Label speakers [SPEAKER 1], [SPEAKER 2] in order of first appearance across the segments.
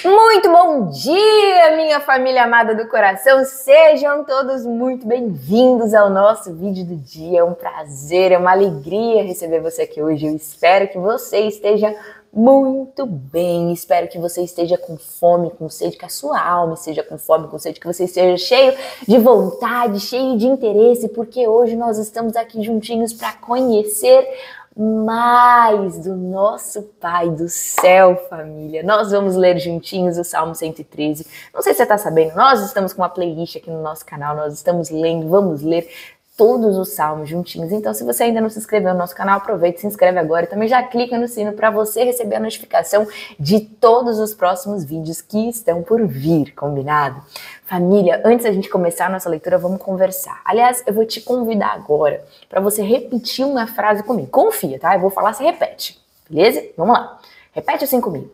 [SPEAKER 1] Muito bom dia, minha família amada do coração. Sejam todos muito bem-vindos ao nosso vídeo do dia. É um prazer, é uma alegria receber você aqui hoje. Eu espero que você esteja muito bem. Espero que você esteja com fome, com sede, que a sua alma esteja com fome, com sede, que você esteja cheio de vontade, cheio de interesse, porque hoje nós estamos aqui juntinhos para conhecer mais do nosso Pai do céu, família. Nós vamos ler juntinhos o Salmo 113. Não sei se você está sabendo, nós estamos com uma playlist aqui no nosso canal, nós estamos lendo, vamos ler todos os salmos juntinhos. Então, se você ainda não se inscreveu no nosso canal, aproveita e se inscreve agora. E também já clica no sino para você receber a notificação de todos os próximos vídeos que estão por vir, combinado? Família, antes da gente começar a nossa leitura, vamos conversar. Aliás, eu vou te convidar agora para você repetir uma frase comigo. Confia, tá? Eu vou falar, você repete, beleza? Vamos lá. Repete assim comigo.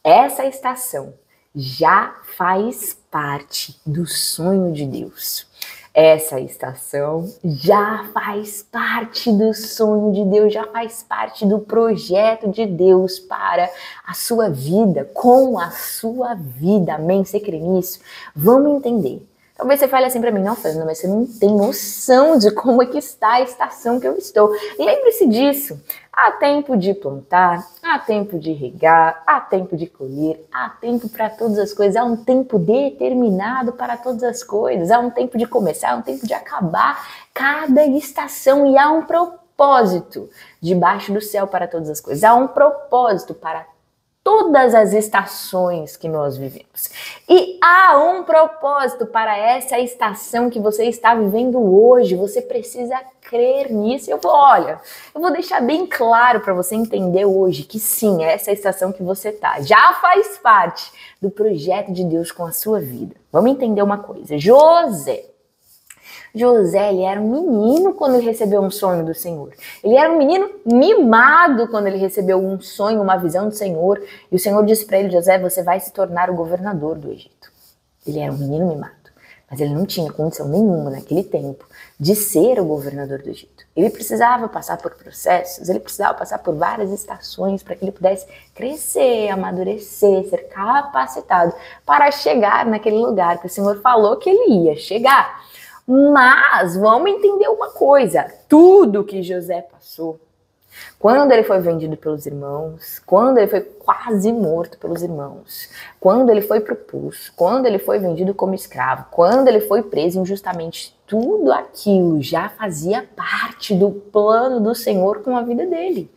[SPEAKER 1] Essa estação já faz parte do sonho de Deus. Essa estação já faz parte do sonho de Deus, já faz parte do projeto de Deus para a sua vida, com a sua vida. Amém? Você crê nisso? Vamos entender. Talvez você fale assim pra mim, não, Fernanda, mas você não tem noção de como é que está a estação que eu estou. Lembre-se disso. Há tempo de plantar, há tempo de regar, há tempo de colher, há tempo para todas as coisas, há um tempo determinado para todas as coisas, há um tempo de começar, há um tempo de acabar cada estação e há um propósito debaixo do céu para todas as coisas, há um propósito para todas as estações que nós vivemos. E há um propósito para essa estação que você está vivendo hoje. Você precisa crer nisso. Eu vou deixar bem claro para você entender hoje que sim, essa estação que você está já faz parte do projeto de Deus com a sua vida. Vamos entender uma coisa. José, ele era um menino quando ele recebeu um sonho do Senhor. Ele era um menino mimado quando ele recebeu um sonho, uma visão do Senhor. E o Senhor disse para ele, José, você vai se tornar o governador do Egito. Ele era um menino mimado, mas ele não tinha condição nenhuma naquele tempo de ser o governador do Egito. Ele precisava passar por processos, ele precisava passar por várias estações para que ele pudesse crescer, amadurecer, ser capacitado para chegar naquele lugar que o Senhor falou que ele ia chegar. Mas vamos entender uma coisa, tudo que José passou, quando ele foi vendido pelos irmãos, quando ele foi quase morto pelos irmãos, quando ele foi pro pulso, quando ele foi vendido como escravo, quando ele foi preso injustamente, tudo aquilo já fazia parte do plano do Senhor com a vida dele.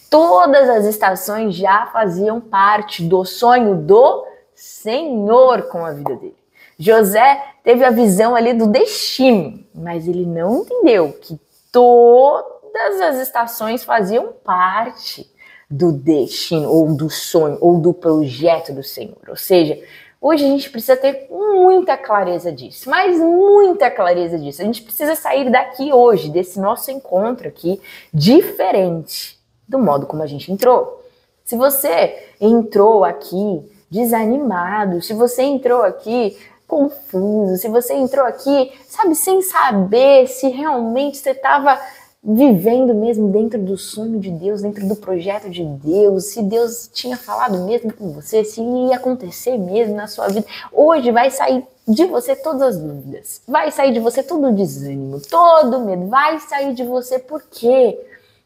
[SPEAKER 1] Todas as estações já faziam parte do sonho do Senhor com a vida dele. José teve a visão ali do destino, mas ele não entendeu que todas as estações faziam parte do destino, ou do sonho, ou do projeto do Senhor. Ou seja, hoje a gente precisa ter muita clareza disso, mas muita clareza disso. A gente precisa sair daqui hoje, desse nosso encontro aqui, diferente do modo como a gente entrou. Se você entrou aqui desanimado, se você entrou aqui confuso, se você entrou aqui, sabe, sem saber se realmente você estava vivendo mesmo dentro do sonho de Deus, dentro do projeto de Deus, se Deus tinha falado mesmo com você, se ia acontecer mesmo na sua vida, hoje vai sair de você todas as dúvidas, vai sair de você todo o desânimo, todo o medo, vai sair de você porque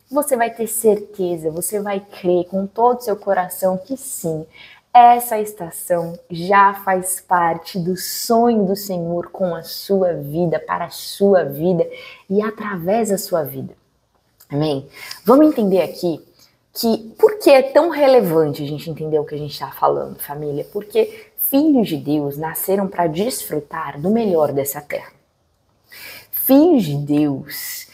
[SPEAKER 1] você vai ter certeza, você vai crer com todo o seu coração que sim, essa estação já faz parte do sonho do Senhor com a sua vida, para a sua vida e através da sua vida. Amém? Vamos entender aqui que por que é tão relevante a gente entender o que a gente está falando, família? Porque filhos de Deus nasceram para desfrutar do melhor dessa terra. Filhos de Deus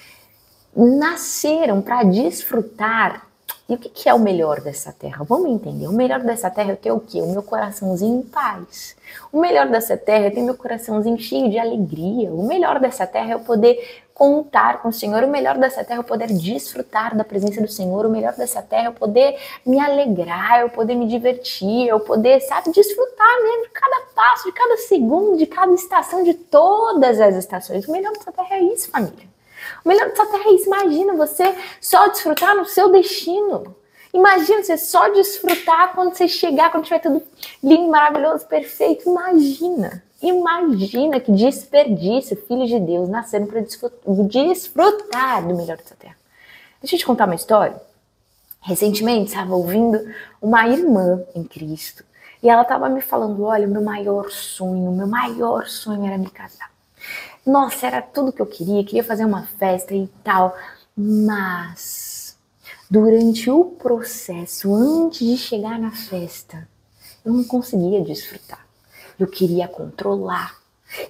[SPEAKER 1] nasceram para desfrutar. E o que é o melhor dessa terra? Vamos entender. O melhor dessa terra é ter o quê? O meu coraçãozinho em paz. O melhor dessa terra é ter meu coraçãozinho cheio de alegria. O melhor dessa terra é eu poder contar com o Senhor. O melhor dessa terra é eu poder desfrutar da presença do Senhor. O melhor dessa terra é eu poder me alegrar, eu poder me divertir, eu poder, sabe, desfrutar mesmo de cada passo, de cada segundo, de cada estação, de todas as estações. O melhor dessa terra é isso, família. O melhor dessa terra é isso. Imagina você só desfrutar no seu destino. Imagina você só desfrutar quando você chegar, quando tiver tudo lindo, maravilhoso, perfeito. Imagina que desperdício, filhos de Deus nasceram para desfrutar do melhor dessa terra. Deixa eu te contar uma história. Recentemente, estava ouvindo uma irmã em Cristo e ela estava me falando, olha, meu maior sonho era me casar. Nossa, era tudo que eu queria fazer uma festa e tal, mas durante o processo, antes de chegar na festa, eu não conseguia desfrutar. Eu queria controlar,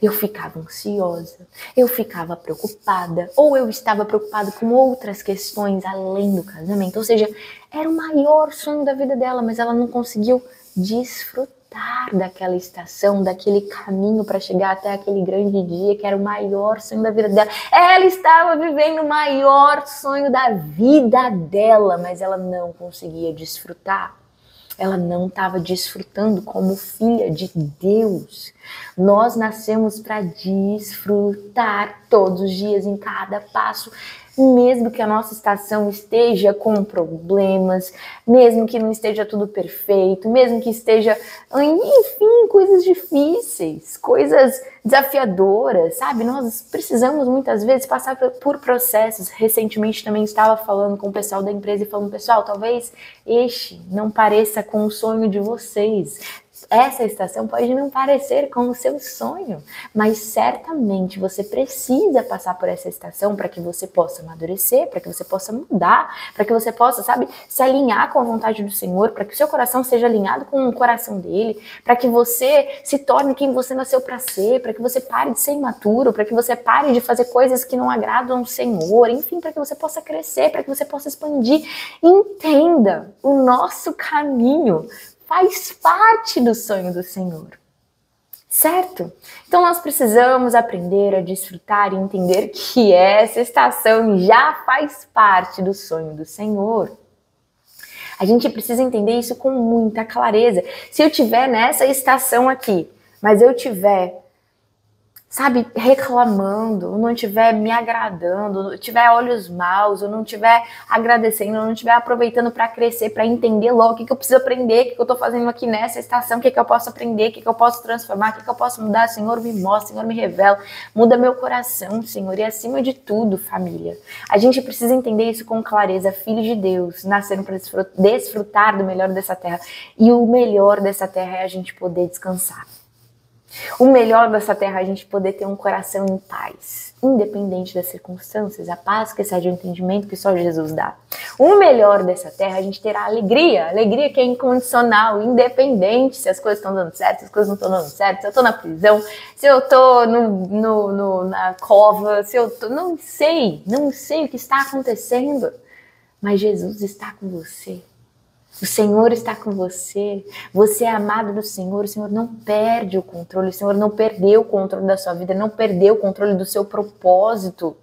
[SPEAKER 1] eu ficava ansiosa, eu ficava preocupada, ou eu estava preocupada com outras questões além do casamento. Ou seja, era o maior sonho da vida dela, mas ela não conseguiu desfrutar daquela estação, daquele caminho para chegar até aquele grande dia que era o maior sonho da vida dela. Ela estava vivendo o maior sonho da vida dela, mas ela não conseguia desfrutar. Ela não estava desfrutando como filha de Deus. Nós nascemos para desfrutar todos os dias, em cada passo, mesmo que a nossa estação esteja com problemas, mesmo que não esteja tudo perfeito, mesmo que esteja, enfim, coisas difíceis, coisas desafiadoras, sabe? Nós precisamos muitas vezes passar por processos. Recentemente também estava falando com o pessoal da empresa e falando, pessoal, talvez este não pareça com o sonho de vocês. Essa estação pode não parecer com o seu sonho, mas certamente você precisa passar por essa estação para que você possa amadurecer, para que você possa mudar, para que você possa, sabe, se alinhar com a vontade do Senhor, para que o seu coração seja alinhado com o coração dele, para que você se torne quem você nasceu para ser, para que você pare de ser imaturo, para que você pare de fazer coisas que não agradam ao Senhor, enfim, para que você possa crescer, para que você possa expandir. Entenda, o nosso caminho faz parte do sonho do Senhor, certo? Então nós precisamos aprender a desfrutar e entender que essa estação já faz parte do sonho do Senhor. A gente precisa entender isso com muita clareza. Se eu estiver nessa estação aqui, mas eu estiver, sabe, reclamando, ou não estiver me agradando, tiver olhos maus, ou não estiver agradecendo, ou não estiver aproveitando para crescer, para entender logo o que eu preciso aprender, o que eu estou fazendo aqui nessa estação, o que eu posso aprender, o que eu posso transformar, o que eu posso mudar. Senhor, me mostra, Senhor, me revela, muda meu coração, Senhor, e acima de tudo, família, a gente precisa entender isso com clareza. Filhos de Deus nasceram para desfrutar do melhor dessa terra, e o melhor dessa terra é a gente poder descansar. O melhor dessa terra é a gente poder ter um coração em paz, independente das circunstâncias, a paz que excede o entendimento que só Jesus dá. O melhor dessa terra é a gente ter a alegria que é incondicional, independente se as coisas estão dando certo, se as coisas não estão dando certo, se eu estou na prisão, se eu estou na cova, se eu estou... Não sei o que está acontecendo, mas Jesus está com você. O Senhor está com você, você é amado do Senhor, o Senhor não perde o controle, o Senhor não perdeu o controle da sua vida, não perdeu o controle do seu propósito.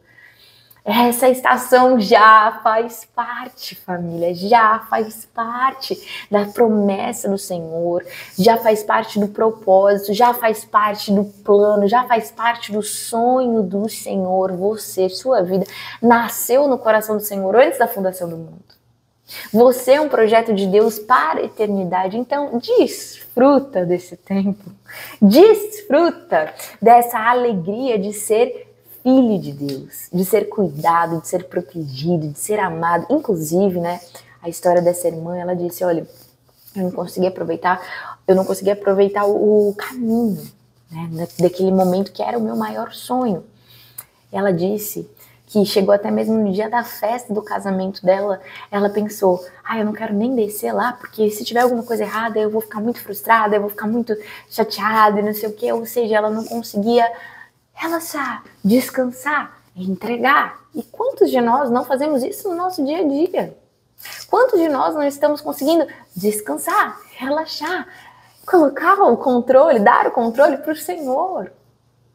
[SPEAKER 1] Essa estação já faz parte, família, já faz parte da promessa do Senhor, já faz parte do propósito, já faz parte do plano, já faz parte do sonho do Senhor. Você, sua vida, nasceu no coração do Senhor antes da fundação do mundo. Você é um projeto de Deus para a eternidade, então desfruta desse tempo, desfruta dessa alegria de ser filho de Deus, de ser cuidado, de ser protegido, de ser amado. Inclusive, né, a história dessa irmã, ela disse, olha, eu não consegui aproveitar o caminho, né, daquele momento que era o meu maior sonho. Ela disse que chegou até mesmo no dia da festa do casamento dela, ela pensou, eu não quero nem descer lá, porque se tiver alguma coisa errada, eu vou ficar muito frustrada, eu vou ficar muito chateada e não sei o quê. Ou seja, ela não conseguia relaxar, descansar, entregar. E quantos de nós não fazemos isso no nosso dia a dia? Quantos de nós não estamos conseguindo descansar, relaxar, colocar o controle, dar o controle para o Senhor?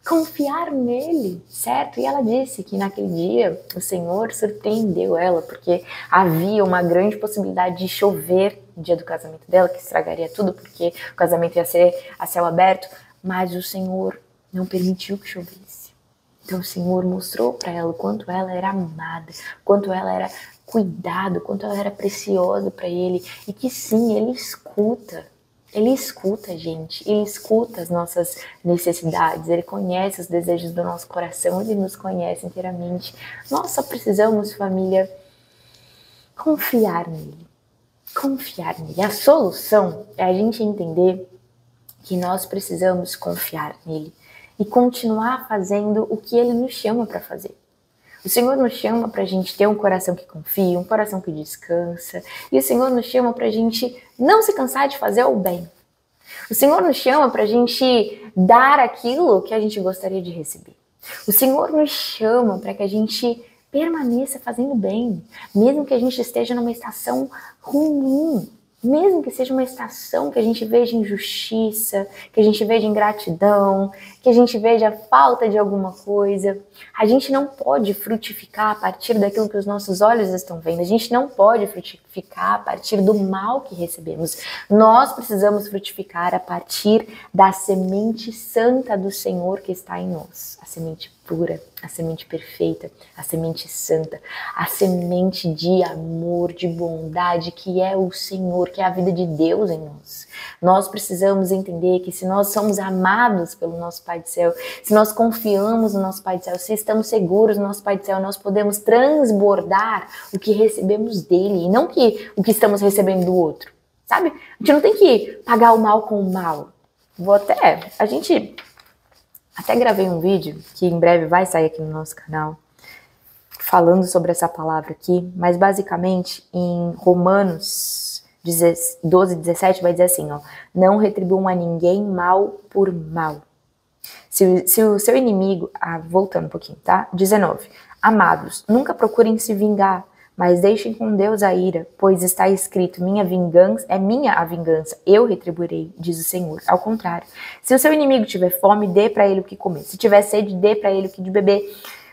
[SPEAKER 1] Confiar nele, certo? E ela disse que naquele dia o Senhor surpreendeu ela, porque havia uma grande possibilidade de chover no dia do casamento dela, que estragaria tudo, porque o casamento ia ser a céu aberto, mas o Senhor não permitiu que chovesse. Então o Senhor mostrou para ela o quanto ela era amada, quanto ela era cuidado, quanto ela era preciosa para ele, e que sim, ele escuta. Ele escuta a gente, ele escuta as nossas necessidades, ele conhece os desejos do nosso coração, ele nos conhece inteiramente. Nós só precisamos, família, confiar nele. Confiar nele. A solução é a gente entender que nós precisamos confiar nele e continuar fazendo o que ele nos chama para fazer. O Senhor nos chama para a gente ter um coração que confia, um coração que descansa. E o Senhor nos chama para a gente não se cansar de fazer o bem. O Senhor nos chama para a gente dar aquilo que a gente gostaria de receber. O Senhor nos chama para que a gente permaneça fazendo bem, mesmo que a gente esteja numa estação ruim. Mesmo que seja uma estação que a gente veja injustiça, que a gente veja ingratidão, que a gente veja falta de alguma coisa, a gente não pode frutificar a partir daquilo que os nossos olhos estão vendo. A gente não pode frutificar a partir do mal que recebemos. Nós precisamos frutificar a partir da semente santa do Senhor que está em nós. A semente pura, a semente perfeita, a semente santa, a semente de amor, de bondade, que é o Senhor, que é a vida de Deus em nós. Nós precisamos entender que se nós somos amados pelo nosso Pai do Céu, se nós confiamos no nosso Pai do Céu, se estamos seguros no nosso Pai do Céu, nós podemos transbordar o que recebemos dele, e não o que estamos recebendo do outro, sabe? A gente não tem que pagar o mal com o mal. Até gravei um vídeo, que em breve vai sair aqui no nosso canal, falando sobre essa palavra aqui, mas basicamente em Romanos 12:17 vai dizer assim, ó, não retribuam a ninguém mal por mal. Se o seu inimigo, voltando um pouquinho, tá? 19, amados, nunca procurem se vingar, mas deixem com Deus a ira, pois está escrito, minha a vingança, eu retribuirei, diz o Senhor. Ao contrário, se o seu inimigo tiver fome, dê para ele o que comer. Se tiver sede, dê para ele o que de beber.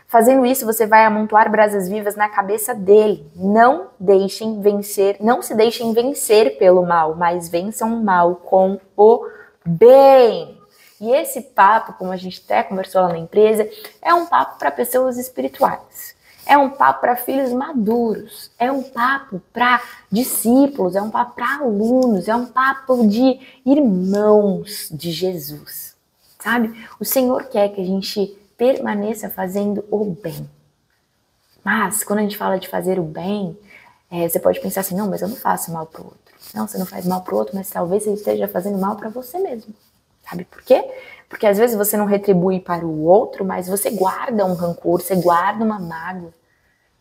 [SPEAKER 1] Fazendo isso, você vai amontoar brasas vivas na cabeça dele. Não se deixem vencer pelo mal, mas vençam o mal com o bem. E esse papo, como a gente até conversou lá na empresa, é um papo para pessoas espirituais. É um papo para filhos maduros, é um papo para discípulos, é um papo para alunos, é um papo de irmãos de Jesus, sabe? O Senhor quer que a gente permaneça fazendo o bem. Mas, quando a gente fala de fazer o bem, você pode pensar assim, não, mas eu não faço mal pro outro. Não, você não faz mal pro outro, mas talvez você esteja fazendo mal para você mesmo. Sabe por quê? Porque às vezes você não retribui para o outro, mas você guarda um rancor, você guarda uma mágoa.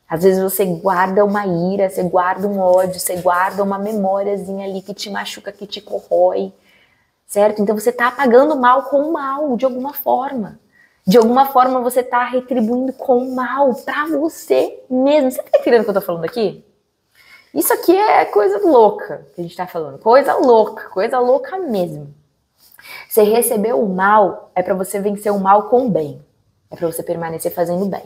[SPEAKER 1] Às vezes você guarda uma ira, você guarda um ódio, você guarda uma memóriazinha ali que te machuca, que te corrói, certo? Então você tá pagando mal com mal, de alguma forma. De alguma forma você tá retribuindo com mal pra você mesmo. Você tá entendendo o que eu tô falando aqui? Isso aqui é coisa louca que a gente tá falando. Coisa louca mesmo. Você recebeu o mal, é pra você vencer o mal com o bem. É pra você permanecer fazendo bem.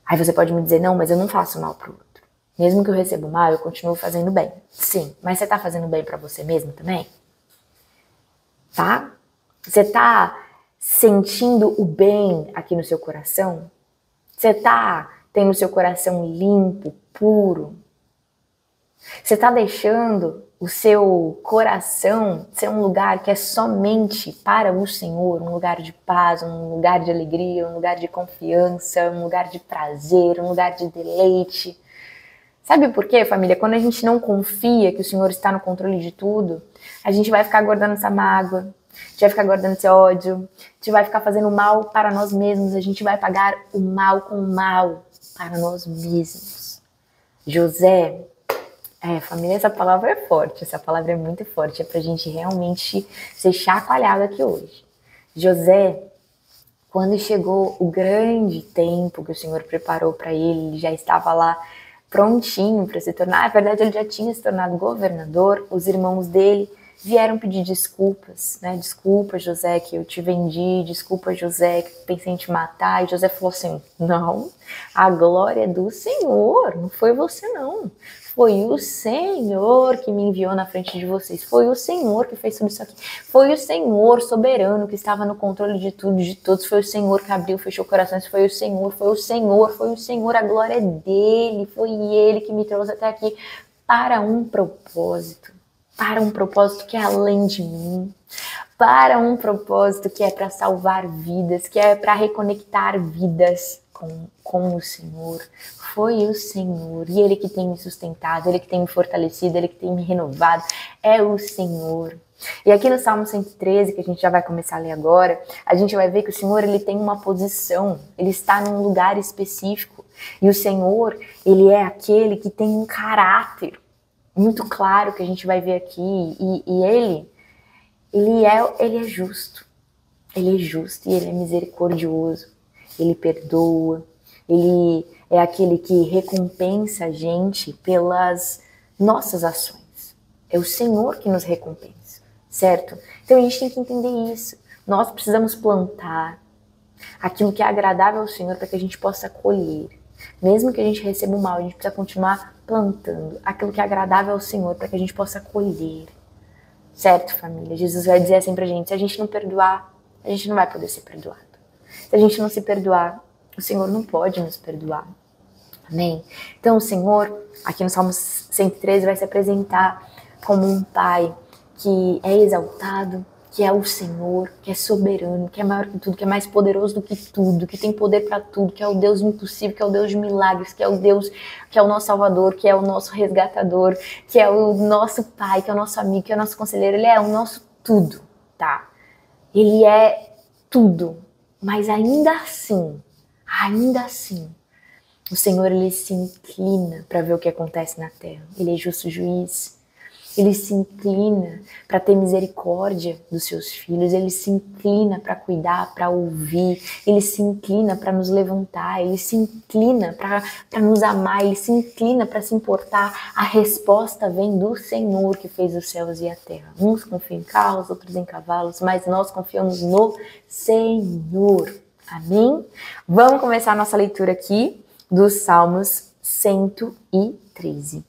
[SPEAKER 1] Aí você pode me dizer, não, mas eu não faço mal pro outro. Mesmo que eu receba o mal, eu continuo fazendo bem. Sim, mas você tá fazendo bem pra você mesmo também? Tá? Você tá sentindo o bem aqui no seu coração? Você tá tendo o seu coração limpo, puro? Você tá deixando o seu coração ser um lugar que é somente para o Senhor, um lugar de paz, um lugar de alegria, um lugar de confiança, um lugar de prazer, um lugar de deleite. Sabe por quê, família? Quando a gente não confia que o Senhor está no controle de tudo, a gente vai ficar guardando essa mágoa, a gente vai ficar guardando esse ódio, a gente vai ficar fazendo mal para nós mesmos, a gente vai pagar o mal com o mal para nós mesmos. José... família, essa palavra é forte, essa palavra é muito forte, é pra gente realmente ser chacoalhado aqui hoje. José, quando chegou o grande tempo que o Senhor preparou para ele já estava lá prontinho para se tornar, na verdade ele já tinha se tornado governador, os irmãos dele vieram pedir desculpas, né? Desculpa, José, que eu te vendi, desculpa, José, que pensei em te matar. E José falou assim, não, a glória é do Senhor, não foi você não. Foi o Senhor que me enviou na frente de vocês. Foi o Senhor que fez tudo isso aqui. Foi o Senhor soberano que estava no controle de tudo, de todos. Foi o Senhor que abriu, fechou corações. Foi o Senhor, foi o Senhor, foi o Senhor. A glória é dele. Foi ele que me trouxe até aqui para um propósito. Para um propósito que é além de mim. Para um propósito que é para salvar vidas, que é para reconectar vidas com o Senhor. Foi o Senhor, e Ele que tem me sustentado, Ele que tem me fortalecido, Ele que tem me renovado, é o Senhor. E aqui no Salmo 113, que a gente já vai começar a ler agora, a gente vai ver que o Senhor, Ele tem uma posição, Ele está num lugar específico, e o Senhor, Ele é aquele que tem um caráter muito claro que a gente vai ver aqui, e Ele é justo, Ele é justo e Ele é misericordioso, Ele perdoa, Ele é aquele que recompensa a gente pelas nossas ações. É o Senhor que nos recompensa, certo? Então a gente tem que entender isso. Nós precisamos plantar aquilo que é agradável ao Senhor para que a gente possa colher. Mesmo que a gente receba o mal, a gente precisa continuar plantando aquilo que é agradável ao Senhor para que a gente possa colher. Certo, família? Jesus vai dizer assim pra gente, se a gente não perdoar, a gente não vai poder ser perdoado. Se a gente não se perdoar, o Senhor não pode nos perdoar. Amém? Então o Senhor, aqui no Salmo 113, vai se apresentar como um Pai que é exaltado, que é o Senhor, que é soberano, que é maior que tudo, que é mais poderoso do que tudo, que tem poder para tudo, que é o Deus impossível, que é o Deus de milagres, que é o Deus que é o nosso Salvador, que é o nosso resgatador, que é o nosso Pai, que é o nosso amigo, que é o nosso conselheiro. Ele é o nosso tudo, tá? Ele é tudo, mas ainda assim, o Senhor, Ele se inclina para ver o que acontece na terra. Ele é justo juiz. Ele se inclina para ter misericórdia dos seus filhos. Ele se inclina para cuidar, para ouvir. Ele se inclina para nos levantar. Ele se inclina para nos amar. Ele se inclina para se importar. A resposta vem do Senhor que fez os céus e a terra. Uns confiam em carros, outros em cavalos, mas nós confiamos no Senhor. Amém? Vamos começar a nossa leitura aqui dos Salmos 113.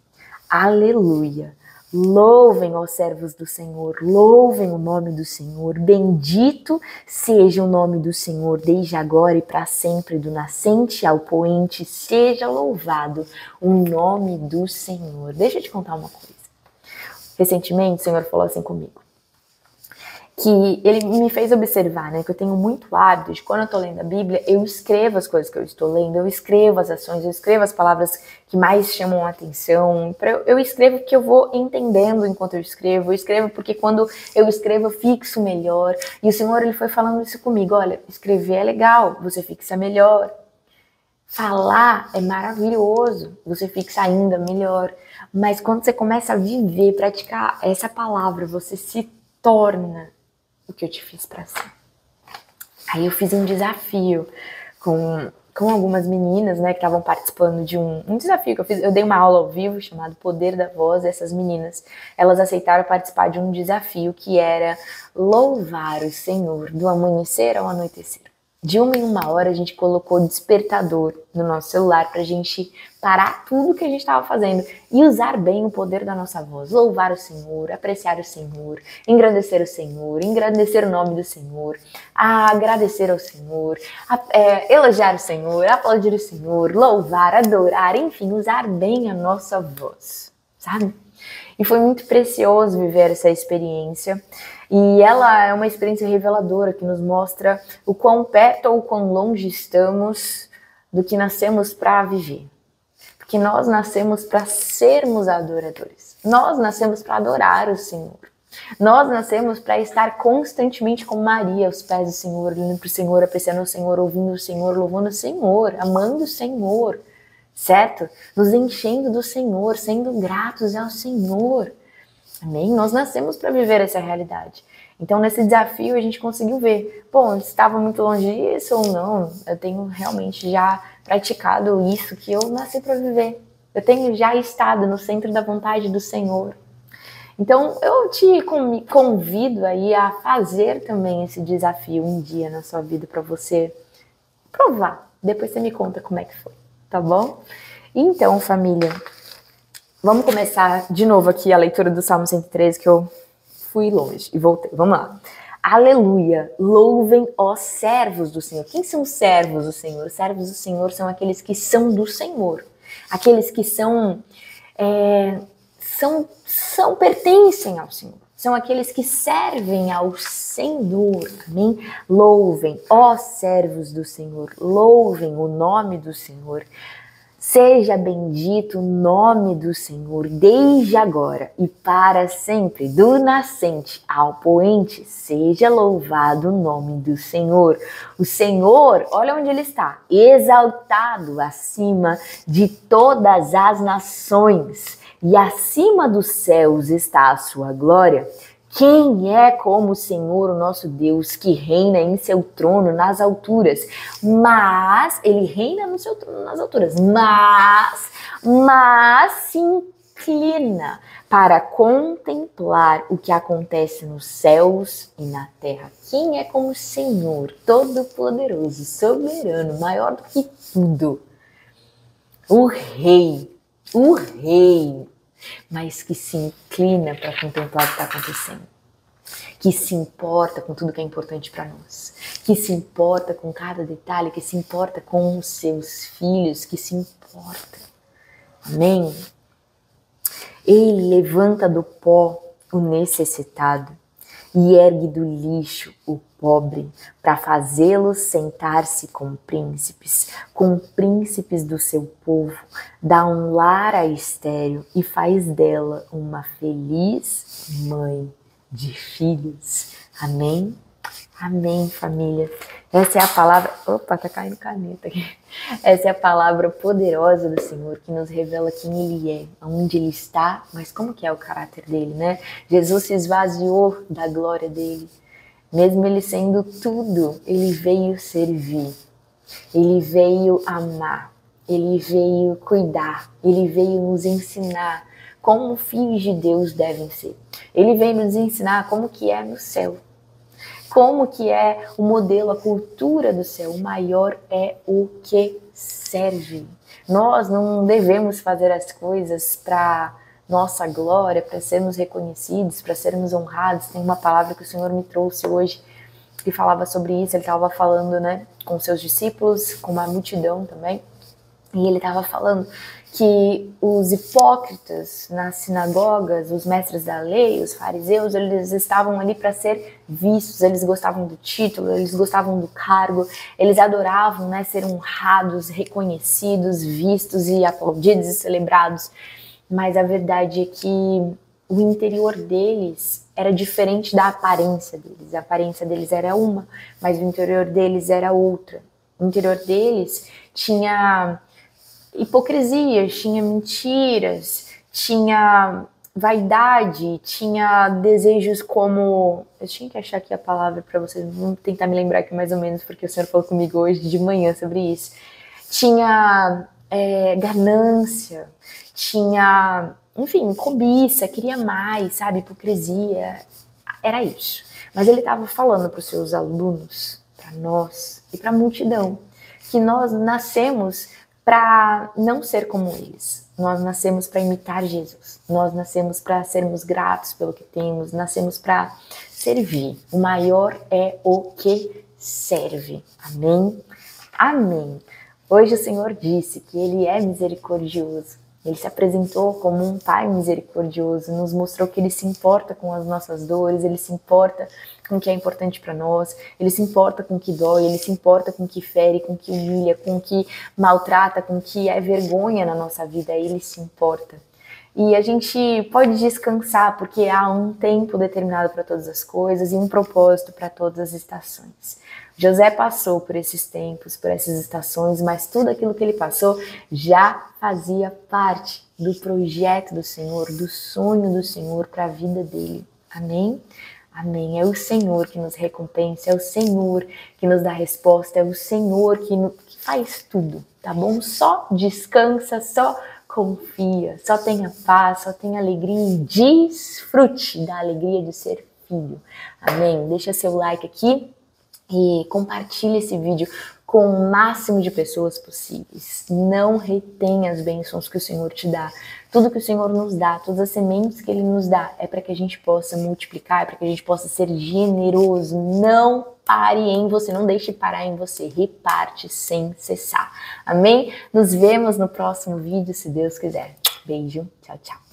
[SPEAKER 1] Aleluia! Louvem os servos do Senhor, louvem o nome do Senhor, bendito seja o nome do Senhor, desde agora e para sempre, do nascente ao poente, seja louvado o nome do Senhor. Deixa eu te contar uma coisa. Recentemente o Senhor falou assim comigo, que Ele me fez observar, né, que eu tenho muito hábito de, quando eu tô lendo a Bíblia, eu escrevo as coisas que eu estou lendo, eu escrevo as ações, eu escrevo as palavras que mais chamam a atenção, eu escrevo porque eu vou entendendo enquanto eu escrevo porque quando eu escrevo eu fixo melhor, e o Senhor, Ele foi falando isso comigo, olha, escrever é legal, você fixa melhor, falar é maravilhoso, você fixa ainda melhor, mas quando você começa a viver, praticar essa palavra, você se torna o que eu te fiz para ser. Aí eu fiz um desafio com algumas meninas, né, que estavam participando de um desafio que eu fiz. Eu dei uma aula ao vivo chamado Poder da Voz. Essas meninas, elas aceitaram participar de um desafio que era louvar o Senhor do amanhecer ao anoitecer. De 1 em 1 hora a gente colocou despertador no nosso celular pra gente parar tudo que a gente estava fazendo e usar bem o poder da nossa voz. Louvar o Senhor, apreciar o Senhor, engrandecer o nome do Senhor, agradecer ao Senhor, elogiar o Senhor, aplaudir o Senhor, louvar, adorar, enfim, usar bem a nossa voz, sabe? E foi muito precioso viver essa experiência. E ela é uma experiência reveladora que nos mostra o quão perto ou o quão longe estamos do que nascemos para viver. Porque nós nascemos para sermos adoradores. Nós nascemos para adorar o Senhor. Nós nascemos para estar constantemente com Maria aos pés do Senhor, olhando para o Senhor, apreciando o Senhor, ouvindo o Senhor, louvando o Senhor, amando o Senhor, certo? Nos enchendo do Senhor, sendo gratos ao Senhor. Amém? Nós nascemos para viver essa realidade. Então, nesse desafio, a gente conseguiu ver, bom, estava muito longe disso ou não? Eu tenho realmente já praticado isso que eu nasci para viver. Eu tenho já estado no centro da vontade do Senhor. Então, eu te convido aí a fazer também esse desafio um dia na sua vida para você provar. Depois você me conta como é que foi, tá bom? Então, família, vamos começar de novo aqui a leitura do Salmo 113, que eu fui longe e voltei. Vamos lá. Aleluia! Louvem, ó servos do Senhor. Quem são os servos do Senhor? Os servos do Senhor são aqueles que são do Senhor. Aqueles que pertencem ao Senhor. São aqueles que servem ao Senhor. Amém? Louvem, ó servos do Senhor. Louvem o nome do Senhor. Seja bendito o nome do Senhor, desde agora e para sempre, do nascente ao poente, seja louvado o nome do Senhor. O Senhor, olha onde ele está, exaltado acima de todas as nações, e acima dos céus está a sua glória. Quem é como o Senhor, o nosso Deus, que reina em seu trono nas alturas? Mas, ele reina no seu trono nas alturas, mas se inclina para contemplar o que acontece nos céus e na terra. Quem é como o Senhor, todo-poderoso, soberano, maior do que tudo? O Rei, mas que se inclina para contemplar o que está acontecendo, que se importa com tudo que é importante para nós, que se importa com cada detalhe, que se importa com os seus filhos, que se importa. Amém? Ele levanta do pó o necessitado e ergue do lixo o pobre, para fazê-los sentar-se com príncipes do seu povo, dá um lar à estéril e faz dela uma feliz mãe de filhos. Amém? Amém, família. Essa é a palavra... Opa, tá caindo caneta aqui. Essa é a palavra poderosa do Senhor, que nos revela quem Ele é, onde Ele está, mas como que é o caráter dele, né? Jesus se esvaziou da glória dele. Mesmo Ele sendo tudo, Ele veio servir. Ele veio amar. Ele veio cuidar. Ele veio nos ensinar como filhos de Deus devem ser. Ele veio nos ensinar como que é no céu. Como que é o modelo, a cultura do céu. O maior é o que serve. Nós não devemos fazer as coisas para nossa glória, para sermos reconhecidos, para sermos honrados. Tem uma palavra que o Senhor me trouxe hoje que falava sobre isso. Ele estava falando, né, com seus discípulos, com uma multidão também. E ele estava falando que os hipócritas nas sinagogas, os mestres da lei, os fariseus, eles estavam ali para ser vistos, eles gostavam do título, eles gostavam do cargo, eles adoravam, né, ser honrados, reconhecidos, vistos e aplaudidos e celebrados. Mas a verdade é que o interior deles era diferente da aparência deles. A aparência deles era uma, mas o interior deles era outra. O interior deles tinha hipocrisias, tinha mentiras, tinha vaidade, tinha desejos como... Eu tinha que achar aqui a palavra para vocês, vamos tentar me lembrar aqui mais ou menos, porque o Senhor falou comigo hoje de manhã sobre isso. Tinha ganância, tinha, enfim, cobiça, queria mais, sabe, hipocrisia, era isso. Mas ele estava falando para os seus alunos, para nós e para a multidão, que nós nascemos para não ser como eles. Nós nascemos para imitar Jesus. Nós nascemos para sermos gratos pelo que temos. Nascemos para servir. O maior é o que serve. Amém? Amém. Hoje o Senhor disse que Ele é misericordioso. Ele se apresentou como um Pai misericordioso, nos mostrou que Ele se importa com as nossas dores, Ele se importa com o que é importante para nós, Ele se importa com o que dói, Ele se importa com o que fere, com o que humilha, com o que maltrata, com o que é vergonha na nossa vida, Ele se importa. E a gente pode descansar, porque há um tempo determinado para todas as coisas e um propósito para todas as estações. José passou por esses tempos, por essas estações, mas tudo aquilo que ele passou já fazia parte do projeto do Senhor, do sonho do Senhor para a vida dele. Amém? Amém. É o Senhor que nos recompensa, é o Senhor que nos dá resposta, é o Senhor que faz tudo, tá bom? Só descansa, só confia, só tenha paz, só tenha alegria e desfrute da alegria de ser filho. Amém? Deixa seu like aqui e compartilhe esse vídeo com o máximo de pessoas possíveis. Não retenha as bênçãos que o Senhor te dá. Tudo que o Senhor nos dá, todas as sementes que Ele nos dá, é para que a gente possa multiplicar, é para que a gente possa ser generoso. Não pare em você, não deixe parar em você. Reparte sem cessar. Amém? Nos vemos no próximo vídeo, se Deus quiser. Beijo, tchau, tchau.